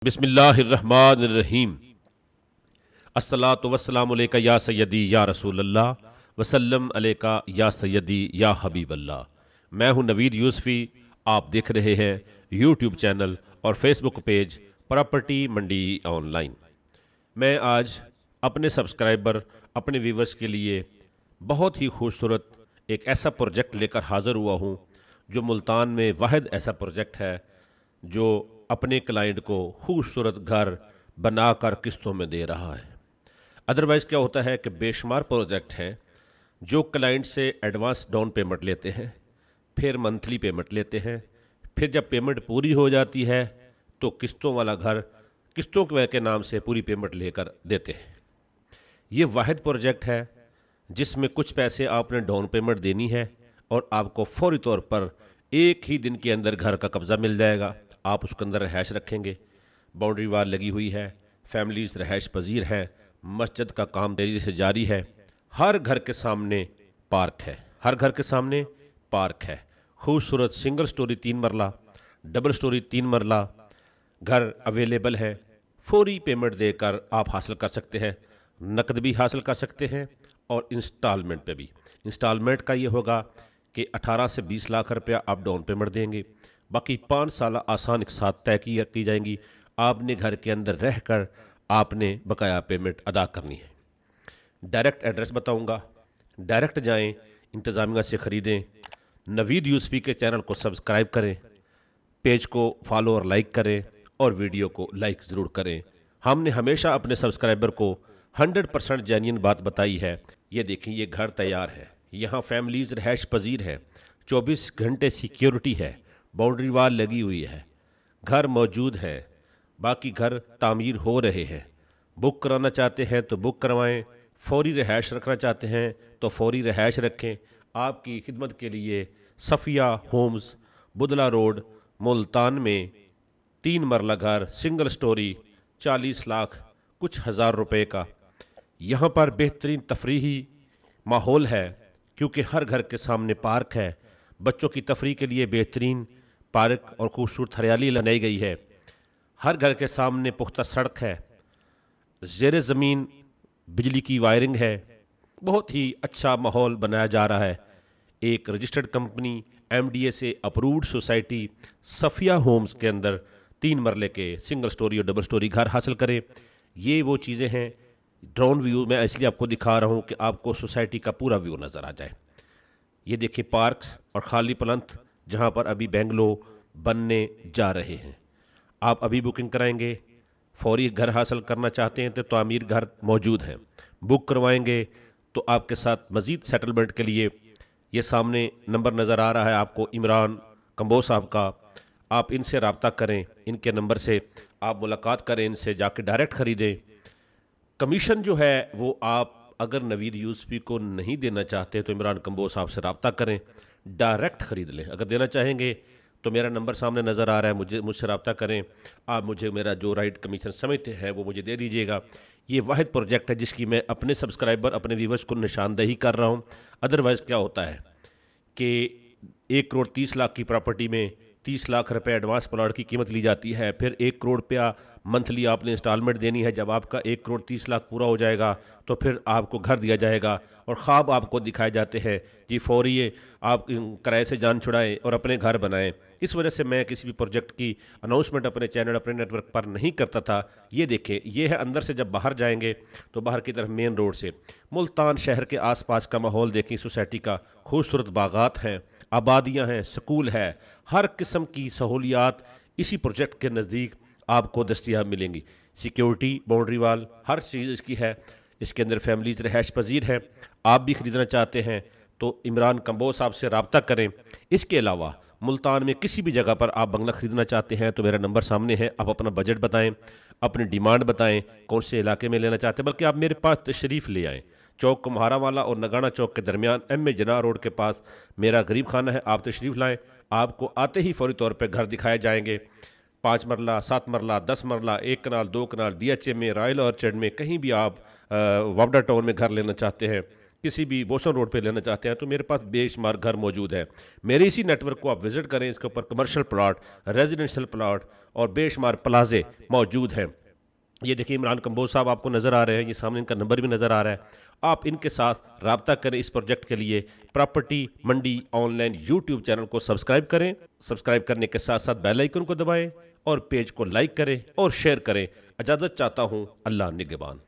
बिस्मिल्लाहिर्रहमानिर्रहीम। अस्सलातु वस्सलामु अलैका या सय्यदी या रसूल अल्लाह वसल्लम अलैका या सय्यदी या हबीब अल्लाह। मैं हूं नवीद यूसुफी। आप देख रहे हैं यूट्यूब चैनल और फेसबुक पेज प्रॉपर्टी मंडी ऑनलाइन। मैं आज अपने सब्सक्राइबर, अपने व्यूवर्स के लिए बहुत ही खूबसूरत एक ऐसा प्रोजेक्ट लेकर हाज़िर हुआ हूं जो मुल्तान में वाहिद ऐसा प्रोजेक्ट है जो अपने क्लाइंट को खूबसूरत घर बनाकर किस्तों में दे रहा है। अदरवाइज़ क्या होता है कि बेशुमार प्रोजेक्ट हैं जो क्लाइंट से एडवांस डाउन पेमेंट लेते हैं, फिर मंथली पेमेंट लेते हैं, फिर जब पेमेंट पूरी हो जाती है तो किस्तों वाला घर किस्तों के नाम से पूरी पेमेंट लेकर देते हैं। ये वाहिद प्रोजेक्ट है जिसमें कुछ पैसे आपने डाउन पेमेंट देनी है और आपको फौरी तौर पर एक ही दिन के अंदर घर का कब्ज़ा मिल जाएगा। आप उसके अंदर रहायश रखेंगे, बाउंड्री वाल लगी हुई है, फैमिलीज़ रहायश पजीर है, मस्जिद का काम तेज़ी से जारी है, हर घर के सामने पार्क है, हर घर के सामने पार्क है। खूबसूरत सिंगल स्टोरी 3 मरला, डबल स्टोरी 3 मरला घर अवेलेबल है। फौरी पेमेंट देकर आप हासिल कर सकते हैं, नकद भी हासिल कर सकते हैं और इंस्टॉलमेंट पे भी। इंस्टॉलमेंट का ये होगा कि 18 से 20 लाख रुपया आप डाउन पेमेंट देंगे, बाकी 5 साल आसान एक साथ तय की जाएंगी। आपने घर के अंदर रहकर आपने बकाया पेमेंट अदा करनी है। डायरेक्ट एड्रेस बताऊंगा, डायरेक्ट जाएं, इंतज़ामिया से ख़रीदें। नवीद यूसुफी के चैनल को सब्सक्राइब करें, पेज को फॉलो और लाइक करें और वीडियो को लाइक ज़रूर करें। हमने हमेशा अपने सब्सक्राइबर को 100% जेन्युइन बात बताई है। ये देखें, ये घर तैयार है, यहाँ फैमिलीज़ रहायश पजीर है, 24 घंटे सिक्योरिटी है, बाउंड्री वाल लगी हुई है, घर मौजूद है, बाकी घर तामीर हो रहे हैं। बुक कराना चाहते हैं तो बुक करवाएं, फौरी रहायश रखना चाहते हैं तो फौरी रहायश रखें। आपकी खिदमत के लिए सफ़िया होम्स, बुदला रोड, मुल्तान में 3 मरला घर, सिंगल स्टोरी, 40 लाख कुछ हज़ार रुपए का। यहाँ पर बेहतरीन तफरीही माहौल है क्योंकि हर घर के सामने पार्क है। बच्चों की तफरीह के लिए बेहतरीन पार्क और खूबसूरत हरियाली लगाई गई है। हर घर के सामने पुख्ता सड़क है, ज़ेरे ज़मीन बिजली की वायरिंग है। बहुत ही अच्छा माहौल बनाया जा रहा है। एक रजिस्टर्ड कंपनी MDA से अप्रूव्ड सोसाइटी सफ़िया होम्स के अंदर 3 मरले के सिंगल स्टोरी और डबल स्टोरी घर हासिल करें। ये वो चीज़ें हैं। ड्रोन व्यू मैं इसलिए आपको दिखा रहा हूँ कि आपको सोसाइटी का पूरा व्यू नज़र आ जाए। ये देखिए पार्क्स और खाली प्लंथ जहाँ पर अभी बेंगलो बनने जा रहे हैं। आप अभी बुकिंग कराएंगे, फौरी घर हासिल करना चाहते हैं तो तामीर घर मौजूद हैं, बुक करवाएंगे तो आपके साथ मज़ीद सेटलमेंट के लिए ये सामने नंबर नज़र आ रहा है आपको, इमरान कंबोज साहब का। आप इनसे रब्ता करें, इनके नंबर से आप मुलाकात करें, इनसे जाके डायरेक्ट ख़रीदें। कमीशन जो है वो आप अगर नवीद यूसुफी को नहीं देना चाहते तो इमरान कंबोज साहब से रब्ता करें, डायरेक्ट ख़रीद लें। अगर देना चाहेंगे तो मेरा नंबर सामने नज़र आ रहा है, मुझसे रब्ता करें। आप मुझे मेरा जो राइट कमीशन समझते हैं वो मुझे दे दीजिएगा। ये वाहिद प्रोजेक्ट है जिसकी मैं अपने सब्सक्राइबर, अपने व्यूवर्स को निशानदेही कर रहा हूँ। अदरवाइज़ क्या होता है कि 1 करोड़ 30 लाख की प्रॉपर्टी में 30 लाख रुपए एडवांस प्लॉट की कीमत ली जाती है, फिर 1 करोड़ रुपया मंथली आपने इंस्टॉलमेंट देनी है। जब आपका 1 करोड़ 30 लाख पूरा हो जाएगा तो फिर आपको घर दिया जाएगा और ख्वाब आपको दिखाए जाते हैं जी फौरी आप किराए से जान छुड़ाएं और अपने घर बनाएं। इस वजह से मैं किसी भी प्रोजेक्ट की अनाउंसमेंट अपने चैनल, अपने नेटवर्क पर नहीं करता था। ये देखें, ये है अंदर से जब बाहर जाएंगे तो बाहर की तरफ मेन रोड से मुल्तान शहर के आसपास का माहौल देखें। सोसाइटी का खूबसूरत बागात हैं, आबादियाँ हैं, स्कूल है, हर किस्म की सहूलियात इसी प्रोजेक्ट के नज़दीक आपको दस्तियाब मिलेंगी। सिक्योरिटी, बाउंड्री वाल, हर चीज़ इसकी है। इसके अंदर फैमिलीज़ रहायश पजीर है। आप भी ख़रीदना चाहते हैं तो इमरान कंबोज साहब से रब्ता करें। इसके अलावा मुल्तान में किसी भी जगह पर आप बंगला ख़रीदना चाहते हैं तो मेरा नंबर सामने है। आप अपना बजट बताएं, अपनी डिमांड बताएं, कौन से इलाके में लेना चाहते हैं, बल्कि आप मेरे पास तशरीफ़ ले आएँ। चौक कुम्हारा वाला और नगाना चौक के दरमियान MA जना रोड के पास मेरा गरीब खाना है। आप तशरीफ़ लाएँ, आपको आते ही फौरी तौर पर घर दिखाए जाएंगे। 5 मरला, 7 मरला, 10 मरला, 1 कनाल, 2 कनाल, DHA में, रॉयल ऑर्चर्ड में, कहीं भी आप वावडा टाउन में घर लेना चाहते हैं, किसी भी बोसन रोड पे लेना चाहते हैं तो मेरे पास बेशुमार घर मौजूद है। मेरे इसी नेटवर्क को आप विज़िट करें, इसके ऊपर कमर्शियल प्लाट, रेजिडेंशियल प्लाट और बेशुमार प्लाजे मौजूद हैं। ये देखिए इमरान कंबोज साहब आपको नज़र आ रहे हैं, ये सामने इनका नंबर भी नज़र आ रहा है। आप इनके साथ रब्ता करें इस प्रोजेक्ट के लिए। प्रॉपर्टी मंडी ऑनलाइन यूट्यूब चैनल को सब्सक्राइब करें। सब्सक्राइब करने के साथ साथ बेल आइकन को दबाएं और पेज को लाइक करें और शेयर करें। इजाज़त चाहता हूँ, अल्लाह निगहबान।